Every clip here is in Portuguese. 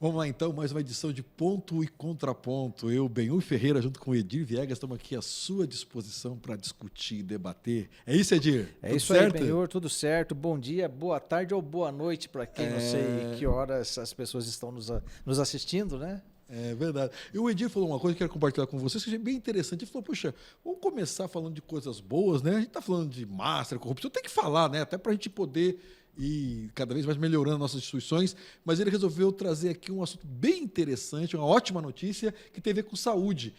Vamos lá então, mais uma edição de Ponto e Contraponto. Eu, Benhur Ferreira, junto com o Edir Viegas, estamos aqui à sua disposição para discutir e debater. É isso, Edir? É Tudo isso certo? aí, Benhur, tudo certo. Bom dia, boa tarde ou boa noite para quem não sei que horas as pessoas estão nos assistindo, né? É verdade. E o Edir falou uma coisa que eu quero compartilhar com vocês, que achei bem interessante. Ele falou, puxa, vamos começar falando de coisas boas, né? A gente está falando de máscara, corrupção, tem que falar, né? Até para a gente poder ir cada vez mais melhorando nossas instituições. Mas ele resolveu trazer aqui um assunto bem interessante, uma ótima notícia, que tem a ver com saúde.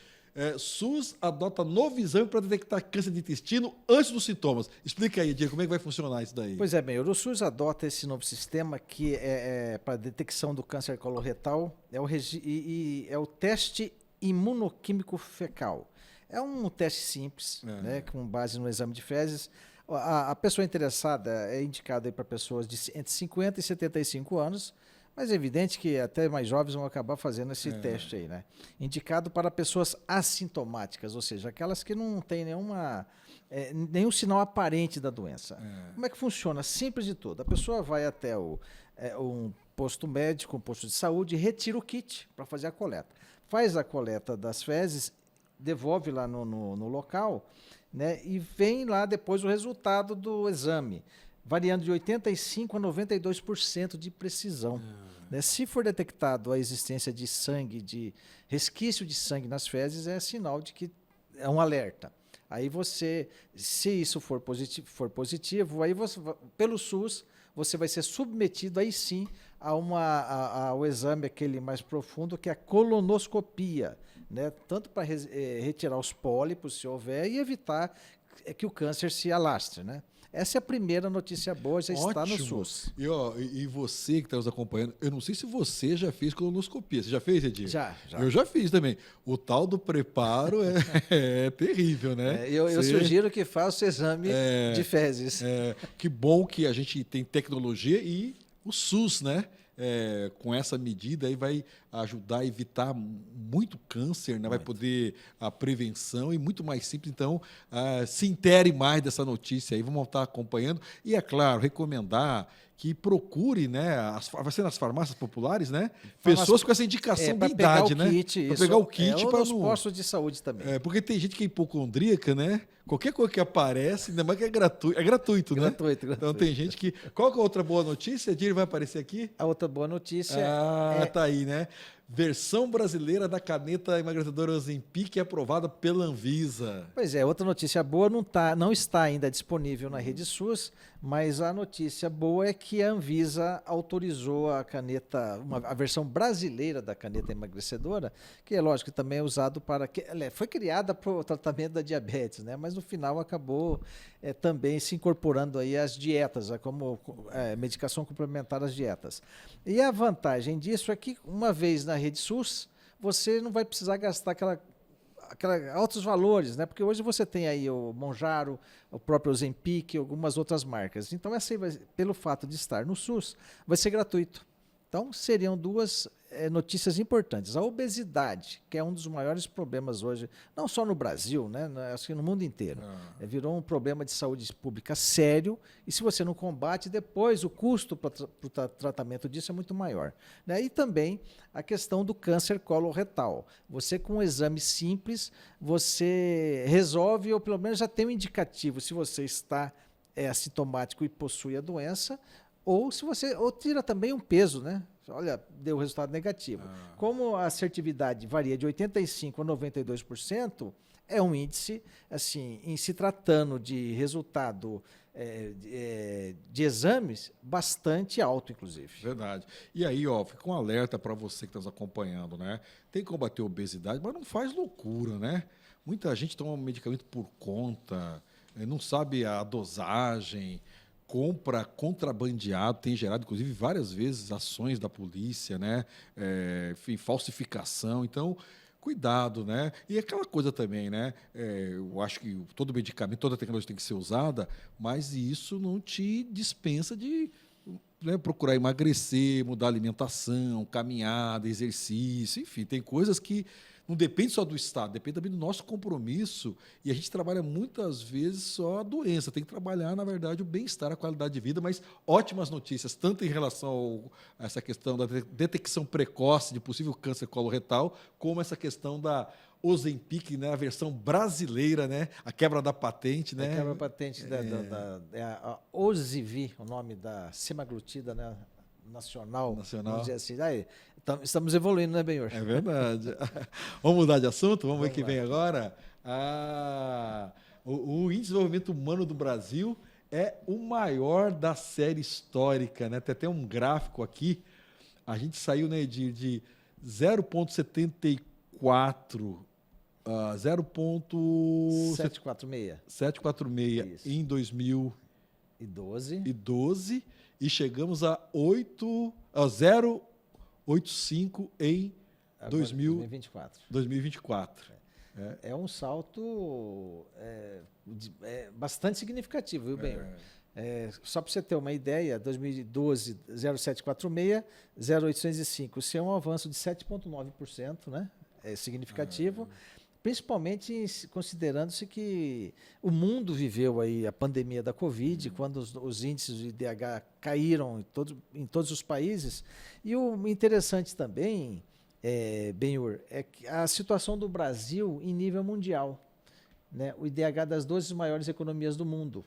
SUS adota novo exame para detectar câncer de intestino antes dos sintomas. Explica aí, Edir, como é que vai funcionar isso daí? Pois é, Benhur, o SUS adota esse novo sistema que é para detecção do câncer coloretal, é o teste imunoquímico fecal. É um teste simples, né, com base no exame de fezes. A pessoa interessada é indicada para pessoas de entre 50 e 75 anos, mas é evidente que até mais jovens vão acabar fazendo esse teste aí, né? Indicado para pessoas assintomáticas, ou seja, aquelas que não têm nenhum sinal aparente da doença. Como é que funciona? Simples de tudo. A pessoa vai até um posto médico, um posto de saúde, retira o kit para fazer a coleta. Faz a coleta das fezes, devolve lá no local, né, e vem lá depois o resultado do exame, variando de 85% a 92% de precisão. Né? Se for detectado a existência de sangue, de resquício de sangue nas fezes, é sinal de que é um alerta. Aí você, se isso for positivo, aí você, pelo SUS, você vai ser submetido aí sim ao exame aquele mais profundo, que é a colonoscopia, né? Tanto para retirar os pólipos, se houver, e evitar que o câncer se alastre, né? Essa é a primeira notícia boa, já está no SUS. E você que está nos acompanhando, eu não sei se você já fez colonoscopia. Você já fez, Edir? Já. Eu já fiz também. O tal do preparo é terrível, né? Eu sugiro que faça o exame de fezes. Que bom que a gente tem tecnologia e o SUS, né? Com essa medida aí vai ajudar a evitar muito câncer, né? Vai poder a prevenção e muito mais simples. Então, se intere mais dessa notícia aí, vamos estar acompanhando. E, é claro, recomendar que procure, né? Vai ser nas farmácias populares, né? Pessoas com essa indicação de idade, né? Para pegar o kit. Ou nos postos de saúde também. Porque tem gente que é hipocondríaca, né? Qualquer coisa que aparece, ainda mais que é gratuito, né? Gratuito. Então tem gente que... Qual que é a outra boa notícia? Edir, vai aparecer aqui? A outra boa notícia tá aí, né? Versão brasileira da caneta emagrecedora Ozempic é aprovada pela Anvisa. Pois é, outra notícia boa não está ainda disponível na rede SUS, mas a notícia boa é que a Anvisa autorizou a caneta, a versão brasileira da caneta emagrecedora, que é lógico que também é usado foi criada para o tratamento da diabetes, né? Mas no final acabou também se incorporando aí às dietas, como medicação complementar às dietas. E a vantagem disso é que uma vez na rede SUS, você não vai precisar gastar aquela altos valores, né? Porque hoje você tem aí o Mounjaro, o próprio Ozempic, algumas outras marcas. Então, essa aí pelo fato de estar no SUS, vai ser gratuito. Então, seriam duas notícias importantes. A obesidade, que é um dos maiores problemas hoje, não só no Brasil, né? Acho que no mundo inteiro. Virou um problema de saúde pública sério, e se você não combate, depois o custo para o tratamento disso é muito maior. Né? E também a questão do câncer coloretal. Você, com um exame simples, você resolve, ou pelo menos já tem um indicativo, se você está assintomático e possui a doença, ou tira também um peso, né? Olha, deu resultado negativo. Como a assertividade varia de 85% a 92%, é um índice, assim, em se tratando de resultado de exames, bastante alto, inclusive. Verdade. E aí, fica um alerta para você que está nos acompanhando, né? Tem que combater a obesidade, mas não faz loucura, né? Muita gente toma medicamento por conta, não sabe a dosagem, compra contrabandeado, tem gerado, inclusive, várias vezes ações da polícia, né? Enfim, falsificação. Então, cuidado, né? E aquela coisa também, né? Eu acho que todo medicamento, toda tecnologia tem que ser usada, mas isso não te dispensa de, né, procurar emagrecer, mudar a alimentação, caminhada, exercício, enfim, tem coisas que Não depende só do Estado, depende também do nosso compromisso. E a gente trabalha muitas vezes só a doença. Tem que trabalhar, na verdade, o bem-estar, a qualidade de vida, mas ótimas notícias, tanto em relação a essa questão da detecção precoce de possível câncer coloretal, como essa questão da Ozempic, né, a versão brasileira, né, a quebra da patente, né? A quebra da patente é a Ozivy, o nome da semaglutida, né, nacional. Vamos dizer assim. Aí, estamos evoluindo, né, Benhor? É verdade. Vamos mudar de assunto? Vamos ver o que vem agora. O Índice de Desenvolvimento Humano do Brasil é o maior da série histórica, né? Tem até um gráfico aqui. A gente saiu, né, de 0,74 746 em 2012 e chegamos a 0,85 em 2024. É um salto bastante significativo, viu, Benhor? Só para você ter uma ideia, 2012, 0,746, 0,805. Isso é um avanço de 7,9%, né? É significativo. Principalmente considerando-se que o mundo viveu aí a pandemia da Covid, quando os índices de IDH caíram em todos os países. E o interessante também, Benhur, é que a situação do Brasil em nível mundial, né? O IDH das 12 maiores economias do mundo.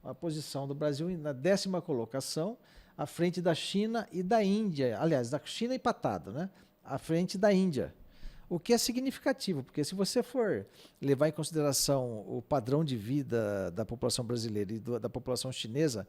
A posição do Brasil na 10ª colocação, à frente da China e da Índia. Aliás, da China empatada, né? À frente da Índia. O que é significativo, porque se você for levar em consideração o padrão de vida da população brasileira e da população chinesa,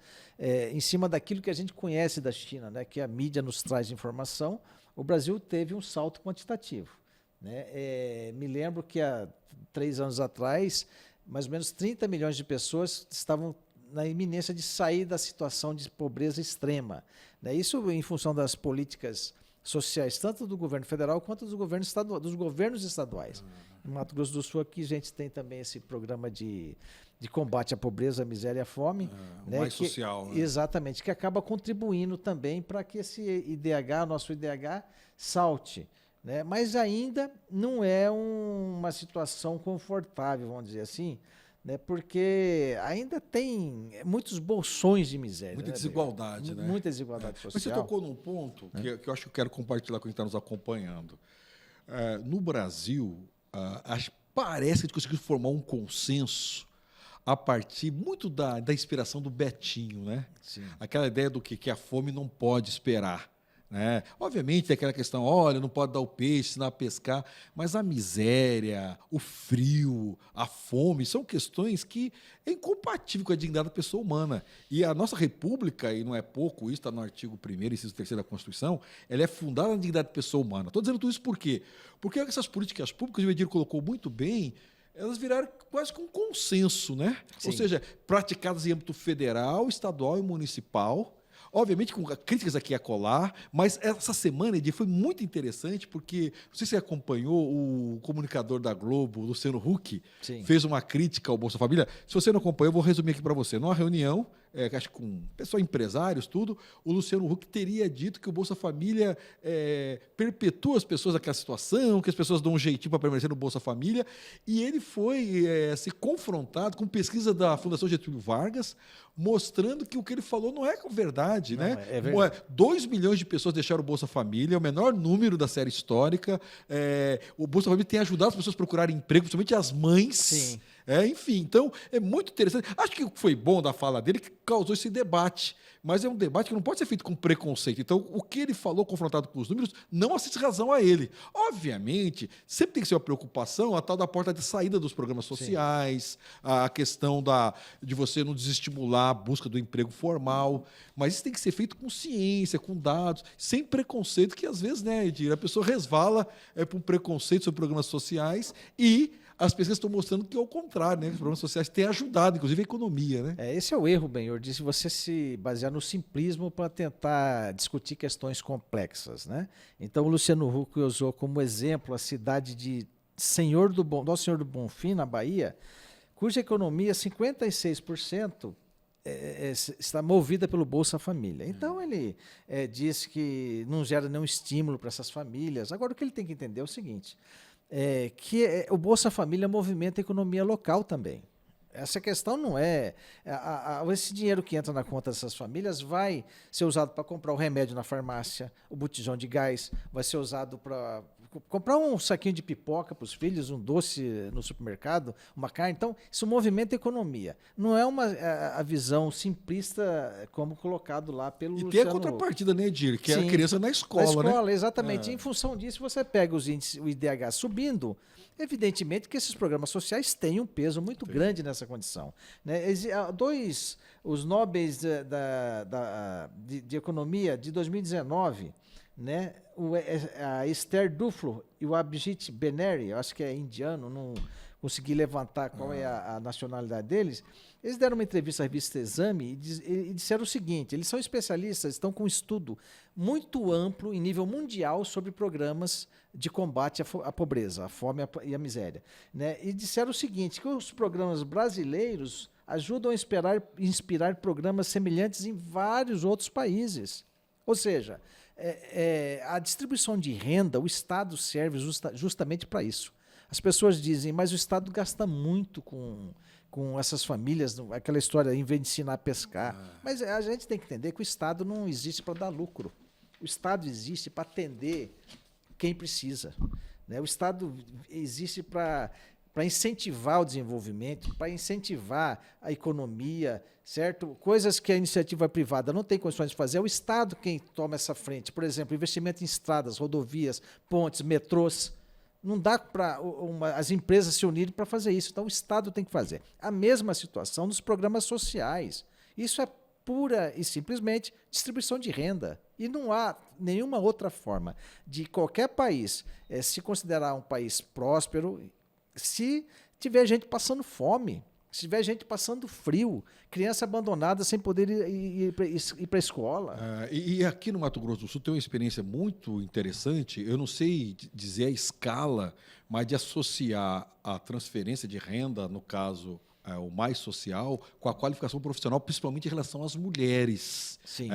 em cima daquilo que a gente conhece da China, né, que a mídia nos traz de informação, o Brasil teve um salto quantitativo, né? Me lembro que há 3 anos atrás, mais ou menos 30 milhões de pessoas estavam na iminência de sair da situação de pobreza extrema, né? Isso em função das políticas sociais, tanto do governo federal quanto dos governos estaduais. No Mato Grosso do Sul, aqui a gente tem também esse programa de combate à pobreza, à miséria e à fome. Né, mais social. Né? Exatamente, que acaba contribuindo também para que esse IDH, nosso IDH, salte. Né? Mas ainda não é uma situação confortável, vamos dizer assim, né? Porque ainda tem muitos bolsões de miséria. Muita né, desigualdade, né? Muita desigualdade social. Mas você tocou num ponto que eu acho que eu quero compartilhar com quem está nos acompanhando. No Brasil, parece que a gente conseguiu formar um consenso a partir muito da inspiração do Betinho, né? Sim. Aquela ideia do que a fome não pode esperar. Né? Obviamente tem aquela questão, olha, não pode dar o peixe, ensinar a pescar, mas a miséria, o frio, a fome, são questões que é incompatível com a dignidade da pessoa humana. E a nossa república, e não é pouco, isso está no artigo 1º, inciso 3º da Constituição, ela é fundada na dignidade da pessoa humana. Estou dizendo tudo isso por quê? Porque essas políticas públicas, o Edir colocou muito bem, elas viraram quase que um consenso, né? Sim. Ou seja, praticadas em âmbito federal, estadual e municipal. Obviamente com críticas aqui a colar, mas essa semana, Edir, foi muito interessante porque, não sei se você acompanhou, o comunicador da Globo, Luciano Huck, fez uma crítica ao Bolsa Família. Se você não acompanhou, eu vou resumir aqui para você. Numa reunião, acho que com pessoal, empresários, tudo, o Luciano Huck teria dito que o Bolsa Família perpetua as pessoas naquela situação, que as pessoas dão um jeitinho para permanecer no Bolsa Família, e ele foi se confrontado com pesquisa da Fundação Getúlio Vargas, mostrando que o que ele falou não é verdade. Não, né? É verdade. 2 milhões de pessoas deixaram o Bolsa Família, é o menor número da série histórica. O Bolsa Família tem ajudado as pessoas a procurarem emprego, principalmente as mães. Sim. Enfim, então é muito interessante. Acho que o que foi bom da fala dele que causou esse debate, mas é um debate que não pode ser feito com preconceito. Então, o que ele falou, confrontado com os números, não assiste razão a ele. Obviamente, sempre tem que ser uma preocupação a tal da porta de saída dos programas sociais, a questão de você não desestimular a busca do emprego formal, mas isso tem que ser feito com ciência, com dados, sem preconceito, que às vezes, né, Edir, a pessoa resvala para um preconceito sobre programas sociais e as pesquisas estão mostrando que é o contrário, né? Os programas sociais têm ajudado, inclusive, a economia, né? Esse é o erro, Benhor, de você se basear no simplismo para tentar discutir questões complexas, né? Então, o Luciano Huck usou como exemplo a cidade de Nosso Senhor do Bonfim, na Bahia, cuja economia, 56%, está movida pelo Bolsa Família. Então, ele diz que não gera nenhum estímulo para essas famílias. Agora, o que ele tem que entender é o seguinte: o Bolsa Família movimenta a economia local também. Essa questão não é... esse dinheiro que entra na conta dessas famílias vai ser usado para comprar o remédio na farmácia, o botijão de gás, vai ser usado para comprar um saquinho de pipoca para os filhos, um doce no supermercado, uma carne. Então, isso movimenta a economia. Não é a visão simplista como colocado lá pelo E Luciano tem a contrapartida, né, Edir? Que é a criança na escola, né? Na escola, né? exatamente. Em função disso, você pega os índices, o IDH subindo, evidentemente que esses programas sociais têm um peso muito grande nessa condição. Né? Os Nobels de Economia de 2019, né? A Esther Duflo e o Abhijit Banerjee, eu acho que é indiano, não consegui levantar qual é a nacionalidade deles. Eles deram uma entrevista à revista Exame e disseram o seguinte: eles são especialistas, estão com um estudo muito amplo em nível mundial sobre programas de combate à pobreza, à fome e à miséria. Né? E disseram o seguinte, que os programas brasileiros ajudam a inspirar programas semelhantes em vários outros países. Ou seja, a distribuição de renda, o Estado serve justamente para isso. As pessoas dizem, mas o Estado gasta muito com essas famílias, aquela história, em vez de ensinar a pescar. Mas a gente tem que entender que o Estado não existe para dar lucro. O Estado existe para atender quem precisa. Né? O Estado existe para incentivar o desenvolvimento, para incentivar a economia, certo? Coisas que a iniciativa privada não tem condições de fazer, é o Estado quem toma essa frente. Por exemplo, investimento em estradas, rodovias, pontes, metrôs. Não dá para as empresas se unirem para fazer isso. Então, o Estado tem que fazer. A mesma situação nos programas sociais. Isso é pura e simplesmente distribuição de renda. E não há nenhuma outra forma de qualquer país se considerar um país próspero se tiver gente passando fome, se tiver gente passando frio, criança abandonada sem poder ir para a escola. E aqui no Mato Grosso do Sul tem uma experiência muito interessante. Eu não sei dizer a escala, mas de associar a transferência de renda, no caso, o mais social, com a qualificação profissional, principalmente em relação às mulheres. Sim.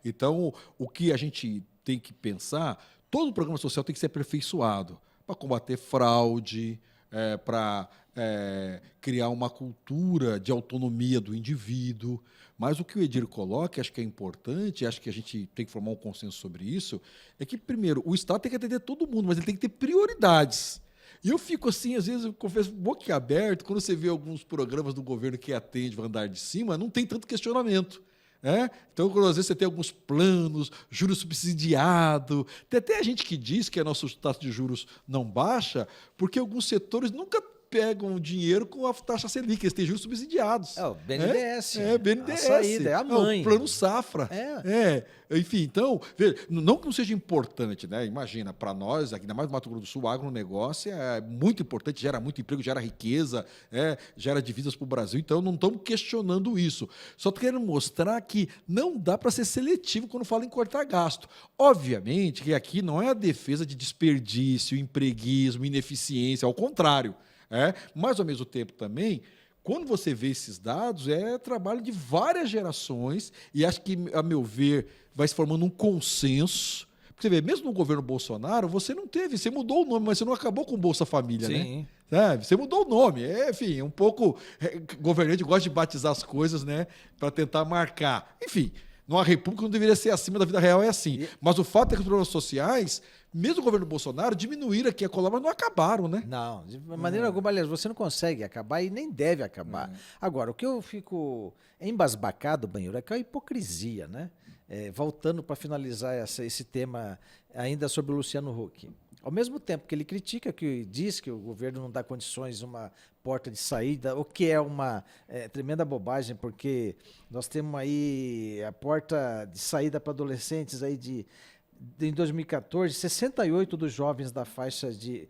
Então, o que a gente tem que pensar, todo programa social tem que ser aperfeiçoado para combater fraude, para criar uma cultura de autonomia do indivíduo. Mas o que o Edir coloca, acho que é importante, acho que a gente tem que formar um consenso sobre isso, é que, primeiro, o Estado tem que atender todo mundo, mas ele tem que ter prioridades. E eu fico assim, às vezes, eu confesso, boquiaberto, quando você vê alguns programas do governo que atende o andar de cima, não tem tanto questionamento. Então, às vezes, você tem alguns planos, juros subsidiado. Tem até gente que diz que a nossa taxa de juros não baixa, porque alguns setores nunca pegam dinheiro com a taxa Selic, eles têm juros subsidiados. O BNDES. BNDES. A saída, é a mãe. O plano safra. Enfim, então, veja, não que não seja importante, né? Imagina, para nós, aqui, ainda mais no Mato Grosso do Sul, o agronegócio é muito importante, gera muito emprego, gera riqueza, gera divisas para o Brasil, então não estamos questionando isso. Só estou querendo mostrar que não dá para ser seletivo quando fala em cortar gasto. Obviamente que aqui não é a defesa de desperdício, empreguismo, ineficiência, ao contrário. Mas, ao mesmo tempo, também, quando você vê esses dados, é trabalho de várias gerações e acho que, a meu ver, vai se formando um consenso. Porque você vê, mesmo no governo Bolsonaro, você não teve, você mudou o nome, mas você não acabou com o Bolsa Família, Sim. né? Você mudou o nome. Enfim, um pouco... governante gosta de batizar as coisas, né? Para tentar marcar. Enfim, numa república não deveria ser acima da vida real, é assim. Mas o fato é que os problemas sociais... Mesmo o governo Bolsonaro diminuíram aqui a cola, mas não acabaram, né? Não, de maneira alguma, aliás, você não consegue acabar e nem deve acabar. Agora, o que eu fico embasbacado, Banheiro, é que é a hipocrisia, né? Voltando para finalizar esse tema ainda sobre o Luciano Huck. Ao mesmo tempo que ele critica, que diz que o governo não dá condições, uma porta de saída, o que é uma tremenda bobagem, porque nós temos aí a porta de saída para adolescentes aí em 2014, 68 dos jovens da faixa de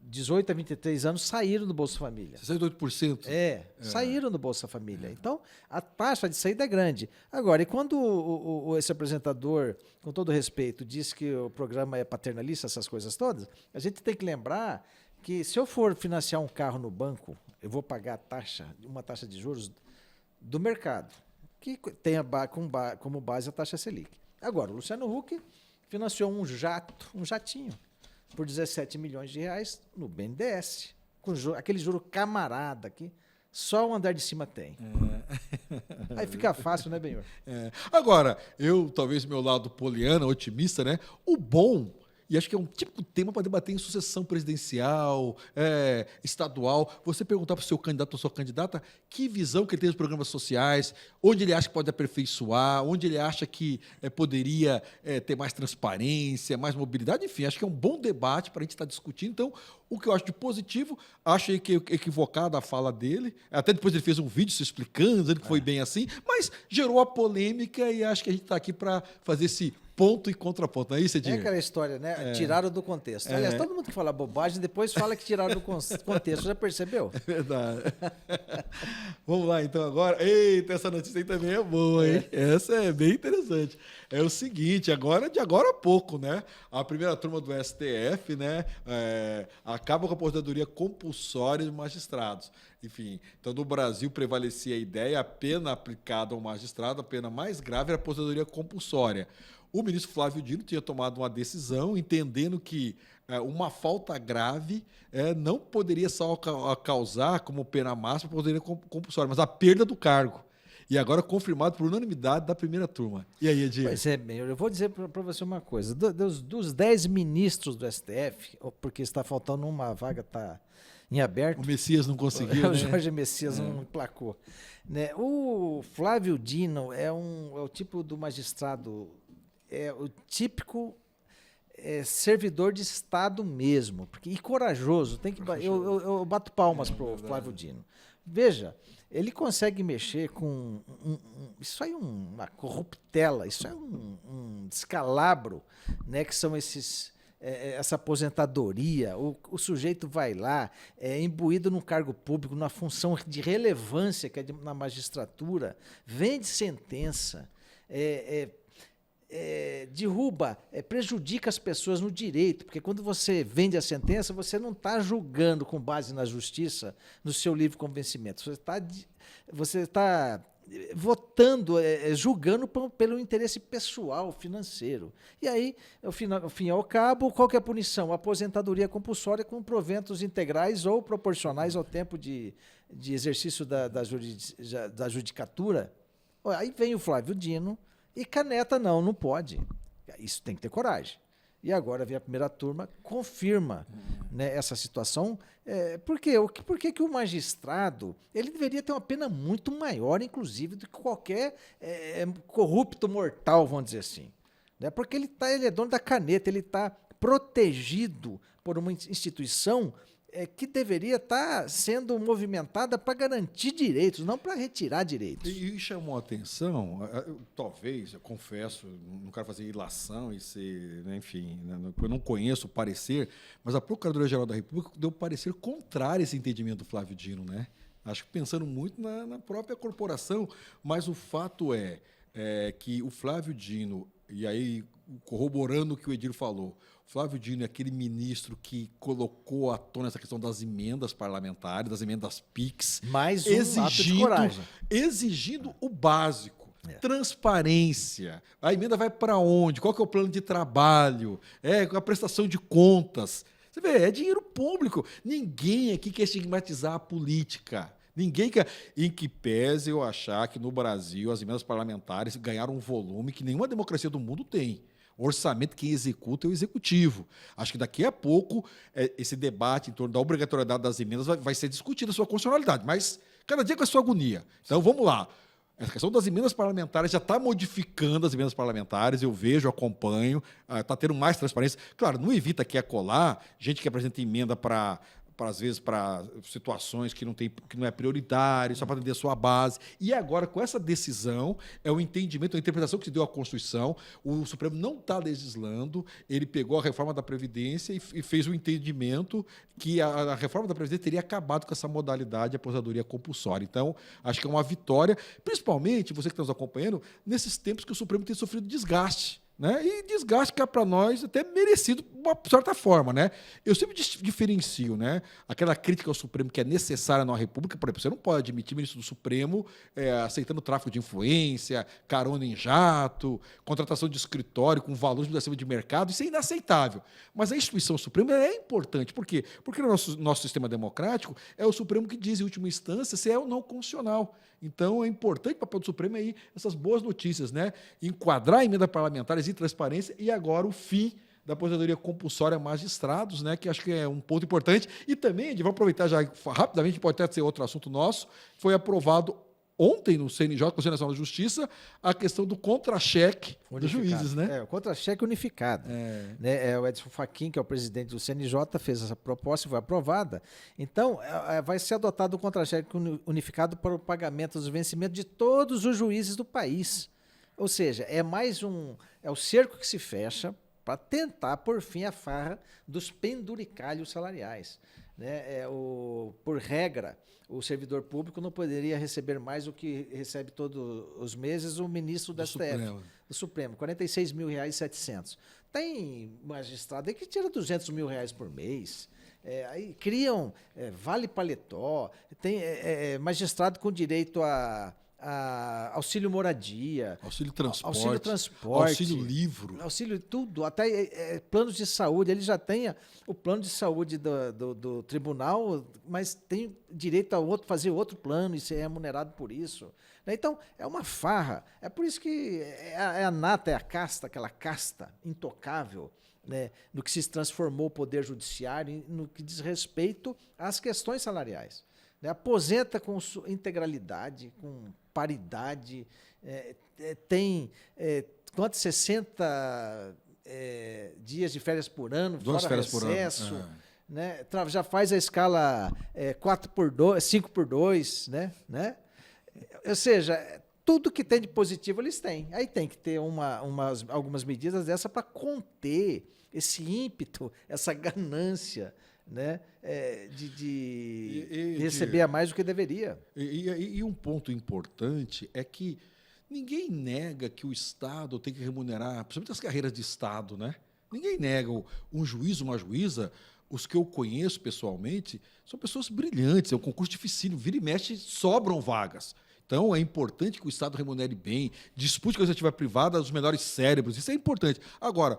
18 a 23 anos saíram do Bolsa Família. 68%? Saíram do Bolsa Família. Então, a taxa de saída é grande. Agora, e quando esse apresentador, com todo respeito, diz que o programa é paternalista, essas coisas todas, a gente tem que lembrar que se eu for financiar um carro no banco, eu vou pagar uma taxa de juros do mercado, que tenha como base a taxa Selic. Agora, o Luciano Huck financiou um jatinho, por 17 milhões de reais no BNDES, com aquele juro camarada aqui. Só o andar de cima tem. Aí fica fácil, né, Benhor? Agora, talvez meu lado poliana, otimista, né? O bom, e acho que é um típico tema para debater em sucessão presidencial, estadual, você perguntar para o seu candidato ou sua candidata que visão que ele tem dos programas sociais, onde ele acha que pode aperfeiçoar, onde ele acha que poderia ter mais transparência, mais mobilidade, enfim, acho que é um bom debate para a gente estar discutindo. Então, o que eu acho de positivo, achei que equivocada a fala dele, até depois ele fez um vídeo se explicando, dizendo que foi bem assim, mas gerou a polêmica e acho que a gente está aqui para fazer esse ponto e contraponto. Não é isso, Edir? É aquela história, né? Tiraram do contexto. Aliás, todo mundo que fala bobagem depois fala que tiraram do contexto. Já percebeu? É verdade. Vamos lá, então, agora. Eita, essa notícia aí também é boa, hein? Essa é bem interessante. É o seguinte, de agora a pouco, né? A primeira turma do STF, né? Acaba com a aposentadoria compulsória dos magistrados. Enfim, então no Brasil prevalecia a ideia, a pena aplicada ao magistrado, a pena mais grave era a aposentadoria compulsória. O ministro Flávio Dino tinha tomado uma decisão entendendo que uma falta grave não poderia só causar como pena máxima a aposentadoria compulsória, mas a perda do cargo. E agora confirmado por unanimidade da primeira turma. E aí, Edir? Pois é, eu vou dizer para você uma coisa. Dos 10 ministros do STF, porque está faltando uma vaga, está em aberto. O Messias não conseguiu, O Jorge Messias não emplacou. Né? O Flávio Dino é o tipo do magistrado, o típico servidor de Estado mesmo, e corajoso. Eu bato palmas para o Flávio Dino. Veja, ele consegue mexer com isso aí, uma corruptela, isso é um descalabro, né, que são essa aposentadoria. O sujeito vai lá, imbuído num cargo público, numa função de relevância que é na magistratura, vende sentença, derruba, prejudica as pessoas no direito, porque quando você vende a sentença, você não está julgando com base na justiça, no seu livre convencimento. Você está votando, julgando pelo interesse pessoal, financeiro. E aí, ao fim e ao cabo, qual que é a punição? A aposentadoria compulsória com proventos integrais ou proporcionais ao tempo de exercício da judicatura. Aí vem o Flávio Dino e caneta, não pode. Isso tem que ter coragem. E agora vem a primeira turma, confirma, né, essa situação. Por quê? Por que o magistrado ele deveria ter uma pena muito maior, inclusive, do que qualquer corrupto mortal, vamos dizer assim? Né? Porque ele é dono da caneta, ele está protegido por uma instituição que deveria estar sendo movimentada para garantir direitos, não para retirar direitos. E chamou a atenção, talvez, eu confesso, não quero fazer ilação e ser, né, enfim, eu não conheço o parecer, mas a Procuradoria-Geral da República deu parecer contrário a esse entendimento do Flávio Dino, né? Acho que pensando muito na própria corporação, mas o fato é que o Flávio Dino, e aí corroborando o que o Edir falou, Flávio Dino é aquele ministro que colocou à tona essa questão das emendas parlamentares, das emendas PIX, mais um ato de coragem. Exigindo o básico, transparência. A emenda vai para onde? Qual que é o plano de trabalho? A prestação de contas. Você vê, é dinheiro público. Ninguém aqui quer estigmatizar a política. Ninguém quer. Em que pese eu achar que no Brasil as emendas parlamentares ganharam um volume que nenhuma democracia do mundo tem. O orçamento, quem executa é o executivo. Acho que daqui a pouco esse debate em torno da obrigatoriedade das emendas vai ser discutido a sua constitucionalidade, mas cada dia com a sua agonia. Então, vamos lá. Essa questão das emendas parlamentares já está modificando as emendas parlamentares, eu vejo, acompanho, está tendo mais transparência. Claro, não evita que colar gente que apresenta emenda às vezes para situações que não é prioritário, só para atender a sua base. E agora, com essa decisão, é o entendimento, a interpretação que se deu à Constituição, o Supremo não está legislando, ele pegou a reforma da Previdência e fez o entendimento que a reforma da Previdência teria acabado com essa modalidade de aposentadoria compulsória. Então, acho que é uma vitória, principalmente, você que está nos acompanhando, nesses tempos que o Supremo tem sofrido desgaste. né? E desgaste que é para nós até merecido, de uma certa forma, né? Eu sempre diferencio, né? Aquela crítica ao Supremo que é necessária numa república, por exemplo, você não pode admitir ministro do Supremo aceitando tráfico de influência, carona em jato, contratação de escritório com valores muito acima de mercado, isso é inaceitável. Mas a instituição Suprema é importante. Por quê? Porque no nosso sistema democrático é o Supremo que diz, em última instância, se é ou não constitucional. Então, é importante o papel do Supremo aí, essas boas notícias, né? Enquadrar a emenda parlamentar, exigir transparência e agora o fim da aposentadoria compulsória a magistrados, né? Que acho que é um ponto importante. E também, vamos aproveitar já rapidamente, pode até ser outro assunto nosso, foi aprovado ontem no CNJ, Conselho Nacional de Justiça, a questão do contra-cheque dos juízes, né? O contra-cheque unificado. Né? O Edson Fachin, que é o presidente do CNJ, fez essa proposta e foi aprovada. Então, vai ser adotado o contra-cheque unificado para o pagamento dos vencimentos de todos os juízes do país. Ou seja, é o cerco que se fecha para tentar, por fim, a farra dos penduricalhos salariais. Né? Por regra, o servidor público não poderia receber mais do que recebe todos os meses o ministro do STF, do Supremo, R$ 46.700. Tem magistrado aí que tira R$ 200 mil por mês. Aí criam vale paletó, tem magistrado com direito a auxílio moradia, auxílio transporte, auxílio livro, auxílio tudo, até planos de saúde. Ele já tem o plano de saúde do tribunal, mas tem direito a fazer outro plano e ser remunerado por isso. Então, é uma farra. É por isso que a nata, é a casta, aquela casta intocável, né, no que se transformou o Poder Judiciário, no que diz respeito às questões salariais. Aposenta com integralidade, com paridade, tem 60 dias de férias por ano, fora férias recesso, por ano. Né? Já faz a escala 4x2, 5x2, né? Ou seja, tudo que tem de positivo eles têm. Aí tem que ter algumas medidas dessa para conter esse ímpeto, essa ganância, né, de receber a mais do que deveria. E um ponto importante é que ninguém nega que o Estado tem que remunerar, principalmente as carreiras de Estado, né? Ninguém nega um juiz, uma juíza. Os que eu conheço pessoalmente são pessoas brilhantes, é um concurso dificílimo, vira e mexe, sobram vagas. Então, é importante que o Estado remunere bem, dispute com a iniciativa privada os melhores cérebros, isso é importante. Agora,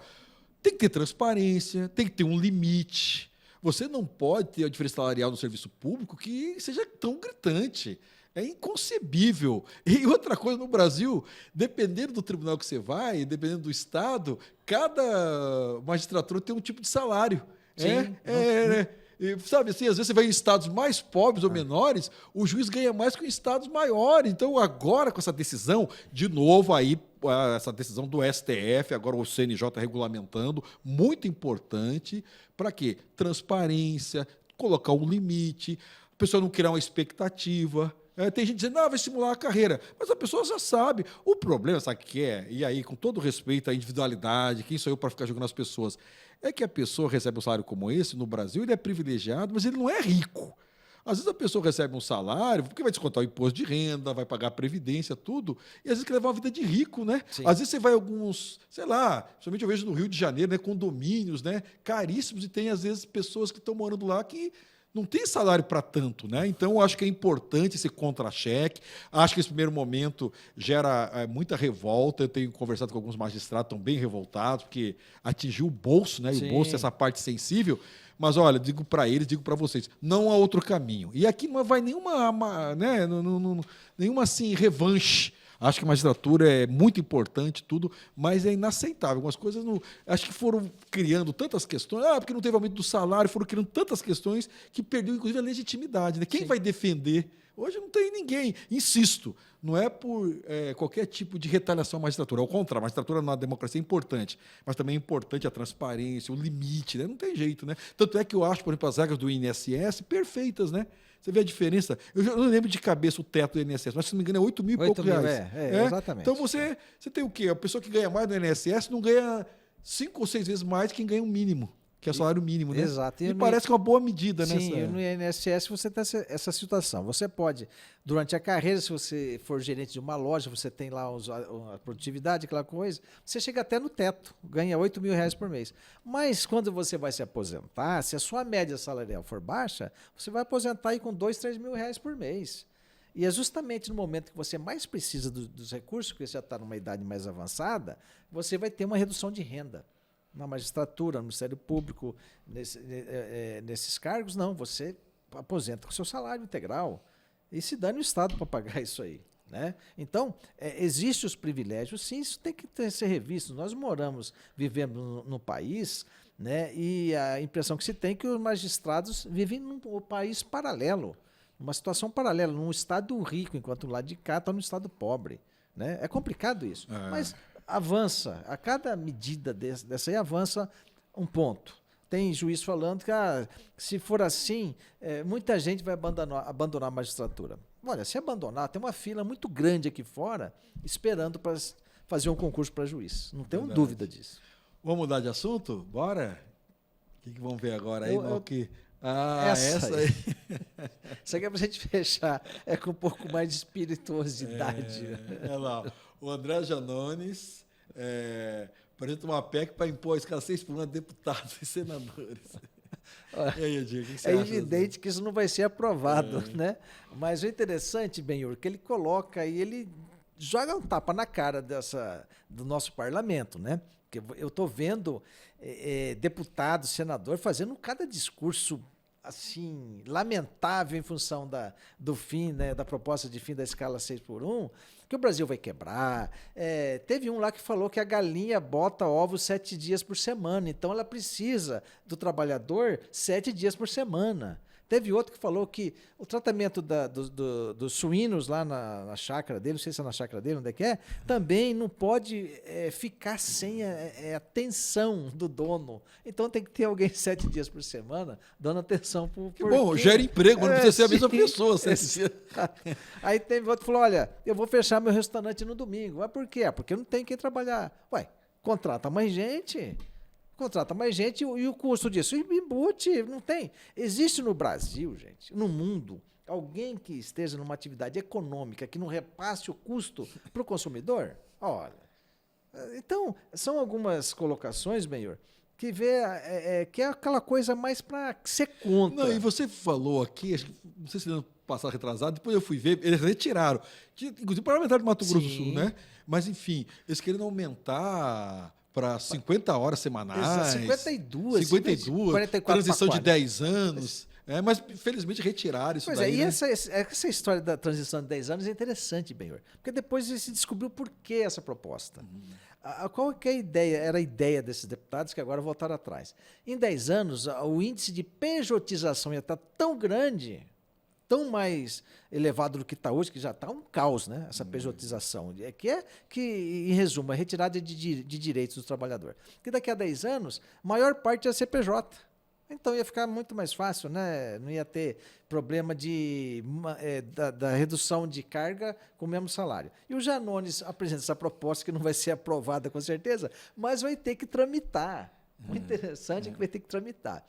tem que ter transparência, tem que ter um limite. Você não pode ter a diferença salarial no serviço público que seja tão gritante. É inconcebível. E outra coisa, no Brasil, dependendo do tribunal que você vai, dependendo do estado, cada magistratura tem um tipo de salário. Sim. Sabe assim, às vezes você vai em estados mais pobres ou menores, o juiz ganha mais que em estados maiores. Então, agora, com essa decisão, de novo, aí, essa decisão do STF, agora o CNJ regulamentando, muito importante. Para quê? Transparência, colocar um limite, a pessoa não criar uma expectativa. Tem gente dizendo, vai estimular a carreira. Mas a pessoa já sabe. O problema, sabe o que é? E aí, com todo respeito à individualidade, quem sou eu para ficar julgando as pessoas? É que a pessoa recebe um salário como esse, no Brasil, ele é privilegiado, mas ele não é rico. Às vezes a pessoa recebe um salário, porque vai descontar o imposto de renda, vai pagar a previdência, tudo, e às vezes quer levar uma vida de rico, né? Sim. Às vezes você vai a alguns, sei lá, principalmente eu vejo no Rio de Janeiro, né, condomínios, né, caríssimos, e tem às vezes pessoas que estão morando lá que não tem salário para tanto, né? Então, eu acho que é importante esse contra-cheque. Acho que esse primeiro momento gera muita revolta. Eu tenho conversado com alguns magistrados, estão bem revoltados, porque atingiu o bolso, né? E o bolso é essa parte sensível. Mas, olha, digo para eles, digo para vocês, não há outro caminho. E aqui não vai nenhuma, né? Nenhuma assim, revanche. Acho que a magistratura é muito importante, tudo, mas é inaceitável. Algumas coisas, acho que foram criando tantas questões, porque não teve aumento do salário, foram criando tantas questões que perdeu, inclusive, a legitimidade. Né? Quem vai defender? Hoje não tem ninguém. Insisto, não é por qualquer tipo de retaliação à magistratura. Ao contrário, a magistratura na democracia é importante, mas também é importante a transparência, o limite. Né? Não tem jeito. Né? Tanto é que eu acho, por exemplo, as regras do INSS perfeitas, né? Você vê a diferença? Eu não lembro de cabeça o teto do INSS, mas se não me engano é 8 mil e poucos reais. Exatamente. Então você tem o quê? A pessoa que ganha mais do INSS não ganha 5 ou 6 vezes mais que quem ganha o mínimo. que é o salário mínimo, né? Exato. E parece que é uma boa medida, né? Sim, no INSS você tem essa situação. Você pode, durante a carreira, se você for gerente de uma loja, você tem lá a produtividade, aquela coisa, você chega até no teto, ganha R$ 8.000 por mês. Mas quando você vai se aposentar, se a sua média salarial for baixa, você vai aposentar aí com R$ 2.000, R$ 3.000 por mês. E é justamente no momento que você mais precisa dos recursos, porque você já está numa idade mais avançada, você vai ter uma redução de renda. Na magistratura, no Ministério Público, nesses cargos, não, você aposenta com o seu salário integral e se dane o Estado para pagar isso aí. Né? Então, existem os privilégios, sim, isso tem que ser revisto. Nós vivemos no país, né, e a impressão que se tem é que os magistrados vivem num país paralelo, uma situação paralela, num estado rico, enquanto o lado de cá está no estado pobre. Né? É complicado isso, mas avança, a cada medida dessa aí avança um ponto. Tem juiz falando que se for assim, muita gente vai abandonar a magistratura. Olha, se abandonar, tem uma fila muito grande aqui fora esperando para fazer um concurso para juiz. Não tenho dúvida disso. Vamos mudar de assunto? Bora? O que vamos ver agora aí, Malqui? Essa aí. Isso aqui é para a gente fechar. É com um pouco mais de espirituosidade. Olha lá. O André Janones apresenta uma PEC para impor a escassez por deputados e senadores. E aí, Edir, o que você acha? É evidente que isso não vai ser aprovado, né? Mas o interessante, Benhur, que ele coloca e ele joga um tapa na cara do nosso parlamento, né? Porque eu estou vendo deputado, senador fazendo cada discurso assim lamentável em função do fim, né, da proposta de fim da escala 6x1, que o Brasil vai quebrar. Teve um lá que falou que a galinha bota ovos 7 dias por semana, então ela precisa do trabalhador 7 dias por semana. Teve outro que falou que o tratamento dos suínos lá na chácara dele, não sei se é na chácara dele, onde é que é, também não pode ficar sem a atenção do dono. Então tem que ter alguém 7 dias por semana dando atenção por bom, gera emprego, não precisa ser a mesma pessoa. Aí teve outro que falou, olha, eu vou fechar meu restaurante no domingo. Mas por quê? Porque não tem quem trabalhar. Ué, contrata mais gente e o custo disso? Embute, não tem. Existe no Brasil, gente, no mundo, alguém que esteja numa atividade econômica que não repasse o custo para o consumidor? Olha, então, são algumas colocações, Benhur, que que é aquela coisa mais para ser contra. Não, e você falou aqui, acho que, não sei se no passado retrasado, depois eu fui ver, eles retiraram, inclusive parlamentar do Mato Grosso do Sul, né? Mas, enfim, eles querendo aumentar para 50 horas semanais. 52. 44, transição de 10 anos. Mas, felizmente, retiraram isso daí. E essa história da transição de 10 anos é interessante, Benhur, porque depois se descobriu por que essa proposta. Qual que era a ideia desses deputados que agora voltaram atrás? Em 10 anos, o índice de pejotização ia estar tão grande, tão mais elevado do que está hoje, que já está um caos, né? Essa pejotização, que, em resumo, é retirada de direitos do trabalhador. Porque daqui a 10 anos, a maior parte ia ser PJ. Então ia ficar muito mais fácil, né? Não ia ter problema da redução de carga com o mesmo salário. E o Janones apresenta essa proposta que não vai ser aprovada com certeza, mas vai ter que tramitar. O interessante é que vai ter que tramitar.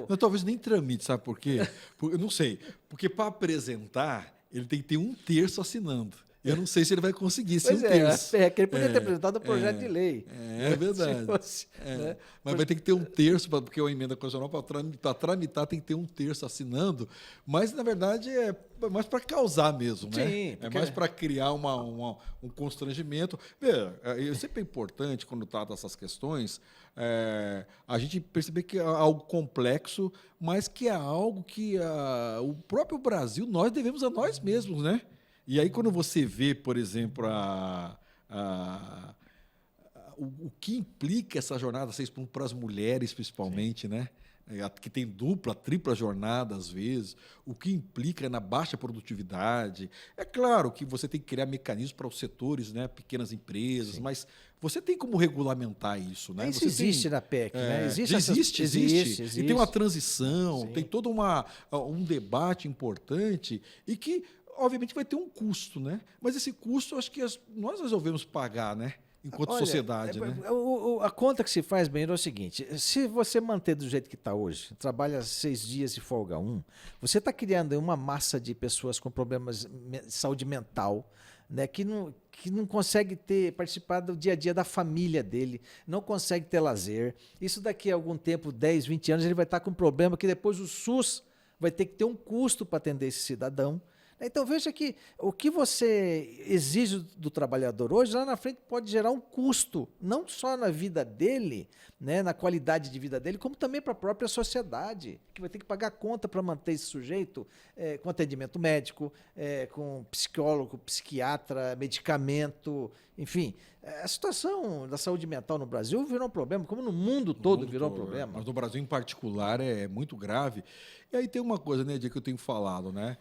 Não, talvez nem tramite, sabe por quê? Eu não sei. Porque para apresentar, ele tem que ter 1/3 assinando. Eu não sei se ele vai conseguir ser 1/3. Que ele poderia ter apresentado um projeto de lei. É verdade. Né? Mas vai ter que ter 1/3, porque a emenda constitucional, para tramitar, tem que ter 1/3 assinando. Mas, na verdade, é mais para causar mesmo. Sim, né? É mais para criar um constrangimento. Sempre é importante, quando trata essas questões, a gente perceber que é algo complexo, mas que é algo que o próprio Brasil, nós devemos a nós mesmos, né? E aí, quando você vê, por exemplo, o que implica essa jornada 6x1 para as mulheres, principalmente, sim, né? Que tem dupla, tripla jornada, às vezes, o que implica na baixa produtividade. É claro que você tem que criar mecanismos para os setores, né? Pequenas empresas, sim, mas você tem como regulamentar isso, né? Isso existe na PEC, né? Existe. E tem uma transição, sim, tem todo um debate importante e que obviamente vai ter um custo, né? Mas esse custo, acho que nós resolvemos pagar, né? enquanto Olha, sociedade, né? A conta que se faz, bem, é o seguinte: se você manter do jeito que está hoje, trabalha 6 dias e folga um, você está criando uma massa de pessoas com problemas de saúde mental, né, que não consegue participar do dia a dia da família dele, não consegue ter lazer. Isso daqui a algum tempo, 10, 20 anos, ele vai estar com um problema que depois o SUS vai ter que ter um custo para atender esse cidadão. Então veja que o que você exige do trabalhador hoje, lá na frente pode gerar um custo, não só na vida dele, né, na qualidade de vida dele, como também para a própria sociedade, que vai ter que pagar conta para manter esse sujeito com atendimento médico, com psicólogo, psiquiatra, medicamento, enfim. A situação da saúde mental no Brasil virou um problema, como no mundo todo virou um problema. Mas no Brasil em particular é muito grave. E aí tem uma coisa, né, Edir, que eu tenho falado, né?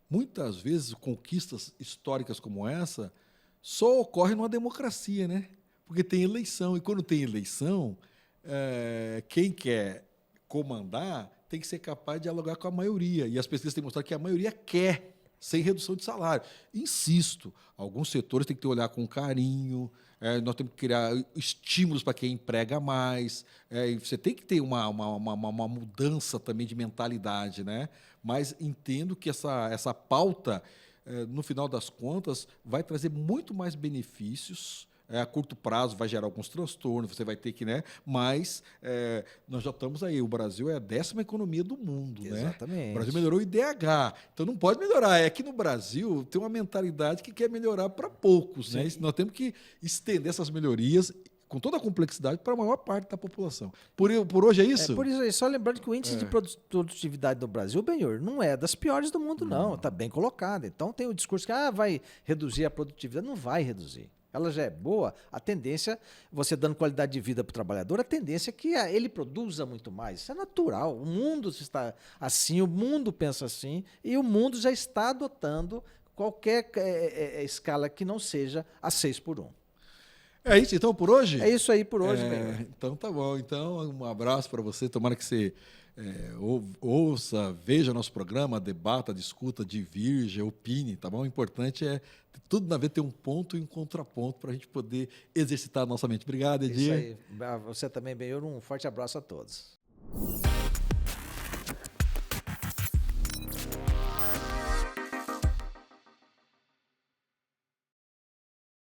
Muitas vezes conquistas históricas como essa só ocorrem numa democracia, né? Porque tem eleição, e quando tem eleição, quem quer comandar tem que ser capaz de dialogar com a maioria. E as pesquisas têm mostrado que a maioria quer, sem redução de salário. Insisto, alguns setores têm que ter olhar com carinho, nós temos que criar estímulos para quem emprega mais, você tem que ter uma mudança também de mentalidade, né? Mas entendo que essa pauta, no final das contas, vai trazer muito mais benefícios. A curto prazo vai gerar alguns transtornos, você vai ter que, né? Mas nós já estamos aí. O Brasil é a 10ª economia do mundo, Exatamente. né? O Brasil melhorou o IDH, então não pode melhorar. É que no Brasil tem uma mentalidade que quer melhorar para poucos, né? Nós temos que estender essas melhorias com toda a complexidade para a maior parte da população. Por hoje é isso? Por isso aí, só lembrando que o índice de produtividade do Brasil, Benhor, não é das piores do mundo, não. Está bem colocado. Então tem o discurso que vai reduzir a produtividade. Não vai reduzir. Ela já é boa, a tendência, você dando qualidade de vida para o trabalhador, a tendência é que ele produza muito mais. Isso é natural. O mundo está assim, o mundo pensa assim, e o mundo já está adotando qualquer escala que não seja a 6x1. É isso então por hoje? É isso aí por hoje, Benhor. Então tá bom. Então um abraço para você. Tomara que você ouça, veja nosso programa, debata, discuta, divirja, opine, tá bom? O importante é tudo na vida ter um ponto e um contraponto para a gente poder exercitar a nossa mente. Obrigado, Edir. Isso aí. Você também, Benhor. Um forte abraço a todos.